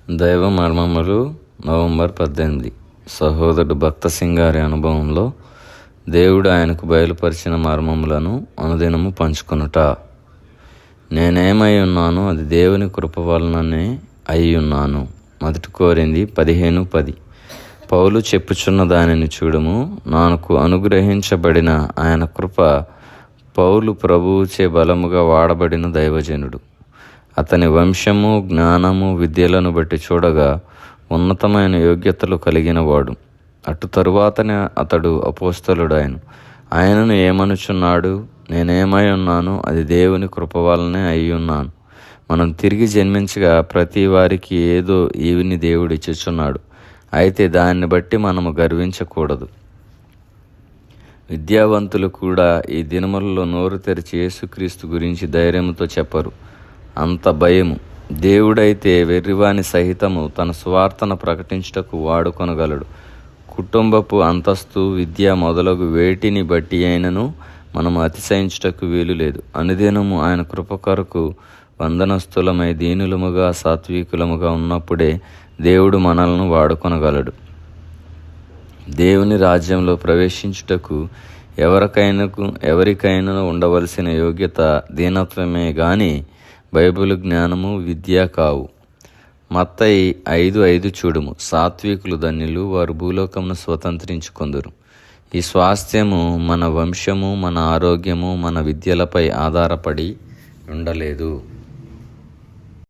దైవ మర్మములు నవంబర్ 18. సహోదరుడు భక్త సింగ్ గారి అనుభవంలో దేవుడు ఆయనకు బయలుపరిచిన మర్మములను అనుదినము పంచుకొనుట. నేనేమై ఉన్నాను అది దేవుని కృప వలననే అయి ఉన్నాను. 1 కొరింథీ 15:10. పౌలు చెప్పుచున్న దానిని చూడము, నాకు అనుగ్రహించబడిన ఆయన కృప. పౌలు ప్రభువుచే బలముగా వాడబడిన దైవజనుడు. అతని వంశము, జ్ఞానము, విద్యలను బట్టి చూడగా ఉన్నతమైన యోగ్యతలు కలిగిన వాడు. అటు తరువాతనే అతడు అపోస్తలుడాయను. ఆయనను ఏమనుచున్నాడు? నేనేమై ఉన్నాను అది దేవుని కృప వలనే అయి ఉన్నాను. మనం తిరిగి జన్మించగా ప్రతి వారికి ఏదో ఈవిని దేవుడు ఇచ్చుచున్నాడు. అయితే దాన్ని బట్టి మనము గర్వించకూడదు. విద్యావంతులు కూడా ఈ దినములలో నోరు తెరిచి యేసుక్రీస్తు గురించి ధైర్యంతో చెప్పరు. అంత భయము. దేవుడైతే వెర్రివాని సహితము తన సువార్తను ప్రకటించుటకు వాడుకొనగలడు. కుటుంబపు అంతస్తు, విద్య మొదలగు వేటిని బట్టి అయినను మనము అతిశయించుటకు వీలు లేదు. అనుదినము ఆయన కృప కొరకు వందనస్తులమై దీనులముగా సాత్వికులముగా ఉన్నప్పుడే దేవుడు మనలను వాడుకొనగలడు. దేవుని రాజ్యంలో ప్రవేశించుటకు ఎవరికైనా ఉండవలసిన యోగ్యత దీనత్వమే గాని బైబిల్ జ్ఞానము, విద్య కావు. మత్తయి 5:5 చూడుము. సాత్వికులు ధన్యులు, వారు భూలోకమును స్వతంత్రించుకొందురు. ఈ స్వాస్థ్యము మన వంశము, మన ఆరోగ్యము, మన విద్యలపై ఆధారపడి ఉండలేదు.